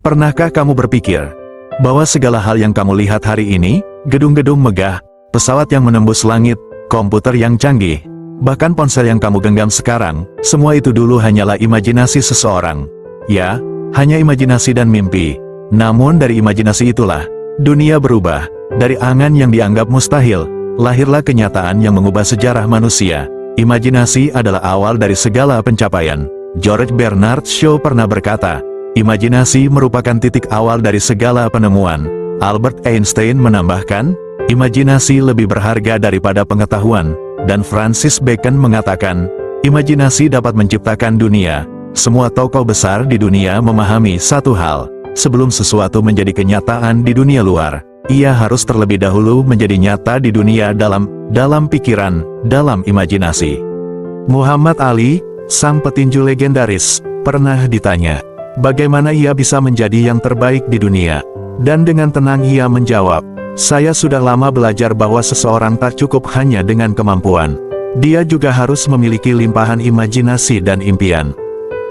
Pernahkah kamu berpikir bahwa segala hal yang kamu lihat hari ini, gedung-gedung megah, pesawat yang menembus langit, komputer yang canggih, bahkan ponsel yang kamu genggam sekarang, semua itu dulu hanyalah imajinasi seseorang. Ya, hanya imajinasi dan mimpi. Namun dari imajinasi itulah, dunia berubah. Dari angan yang dianggap mustahil, lahirlah kenyataan yang mengubah sejarah manusia. Imajinasi adalah awal dari segala pencapaian. George Bernard Shaw pernah berkata, imajinasi merupakan titik awal dari segala penemuan. Albert Einstein menambahkan, imajinasi lebih berharga daripada pengetahuan. Dan Francis Bacon mengatakan, imajinasi dapat menciptakan dunia. Semua tokoh besar di dunia memahami satu hal. Sebelum sesuatu menjadi kenyataan di dunia luar, ia harus terlebih dahulu menjadi nyata di dunia dalam pikiran, dalam imajinasi. Muhammad Ali, sang petinju legendaris, pernah ditanya, bagaimana ia bisa menjadi yang terbaik di dunia? Dan dengan tenang ia menjawab, saya sudah lama belajar bahwa seseorang tak cukup hanya dengan kemampuan. Dia juga harus memiliki limpahan imajinasi dan impian.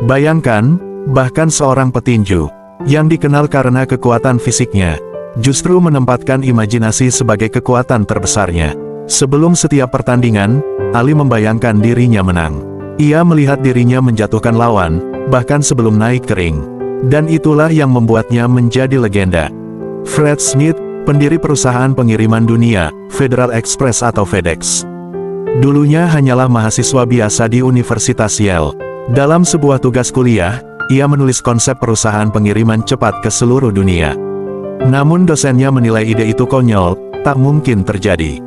Bayangkan, bahkan seorang petinju, yang dikenal karena kekuatan fisiknya, justru menempatkan imajinasi sebagai kekuatan terbesarnya. Sebelum setiap pertandingan, Ali membayangkan dirinya menang. Ia melihat dirinya menjatuhkan lawan, bahkan sebelum naik ke ring. Dan itulah yang membuatnya menjadi legenda. Fred Smith, pendiri perusahaan pengiriman dunia, Federal Express atau FedEx, dulunya hanyalah mahasiswa biasa di Universitas Yale. Dalam sebuah tugas kuliah, ia menulis konsep perusahaan pengiriman cepat ke seluruh dunia. Namun dosennya menilai ide itu konyol, tak mungkin terjadi.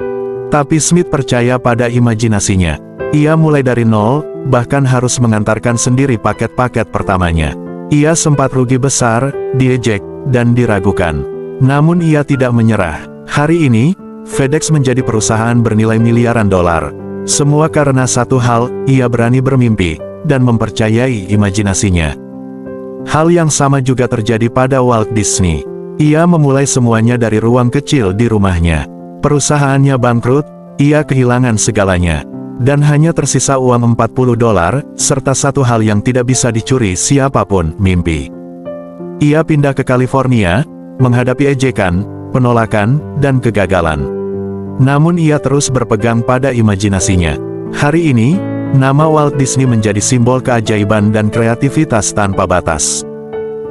Tapi Smith percaya pada imajinasinya. Ia mulai dari nol, bahkan harus mengantarkan sendiri paket-paket pertamanya. Ia sempat rugi besar, diejek, dan diragukan. Namun ia tidak menyerah. Hari ini, FedEx menjadi perusahaan bernilai miliaran dolar. Semua karena satu hal, ia berani bermimpi, dan mempercayai imajinasinya. Hal yang sama juga terjadi pada Walt Disney. Ia memulai semuanya dari ruang kecil di rumahnya. Perusahaannya bangkrut, ia kehilangan segalanya. Dan hanya tersisa uang $40, serta satu hal yang tidak bisa dicuri siapapun, mimpi. Ia pindah ke California, menghadapi ejekan, penolakan, dan kegagalan. Namun ia terus berpegang pada imajinasinya. Hari ini, nama Walt Disney menjadi simbol keajaiban dan kreativitas tanpa batas.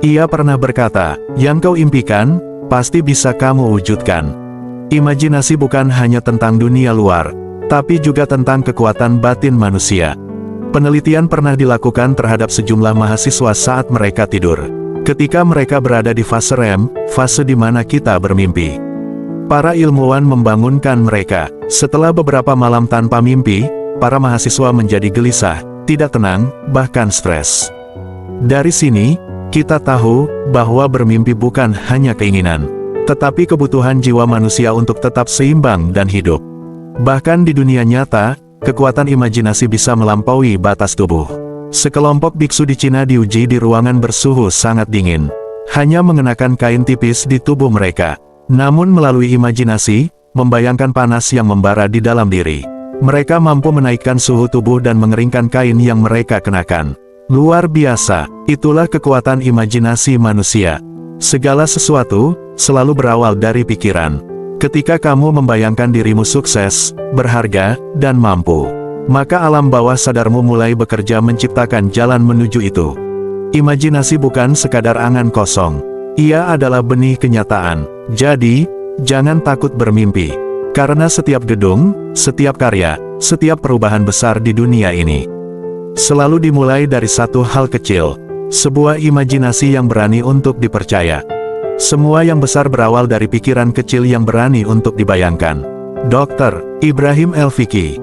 Ia pernah berkata, yang kau impikan, pasti bisa kamu wujudkan. Imajinasi bukan hanya tentang dunia luar, tapi juga tentang kekuatan batin manusia. Penelitian pernah dilakukan terhadap sejumlah mahasiswa saat mereka tidur. Ketika mereka berada di fase REM, fase di mana kita bermimpi. Para ilmuwan membangunkan mereka. Setelah beberapa malam tanpa mimpi, para mahasiswa menjadi gelisah, tidak tenang, bahkan stres. Dari sini, kita tahu bahwa bermimpi bukan hanya keinginan, tetapi kebutuhan jiwa manusia untuk tetap seimbang dan hidup. Bahkan di dunia nyata, kekuatan imajinasi bisa melampaui batas tubuh. Sekelompok biksu di Cina diuji di ruangan bersuhu sangat dingin. Hanya mengenakan kain tipis di tubuh mereka. Namun melalui imajinasi, membayangkan panas yang membara di dalam diri. Mereka mampu menaikkan suhu tubuh dan mengeringkan kain yang mereka kenakan. Luar biasa, itulah kekuatan imajinasi manusia. Segala sesuatu selalu berawal dari pikiran. Ketika kamu membayangkan dirimu sukses, berharga, dan mampu, maka alam bawah sadarmu mulai bekerja menciptakan jalan menuju itu. Imajinasi bukan sekadar angan kosong. Ia adalah benih kenyataan. Jadi, jangan takut bermimpi. Karena setiap gedung, setiap karya, setiap perubahan besar di dunia ini selalu dimulai dari satu hal kecil, sebuah imajinasi yang berani untuk dipercaya. Semua yang besar berawal dari pikiran kecil yang berani untuk dibayangkan. Dr. Ibrahim El-Fiqi.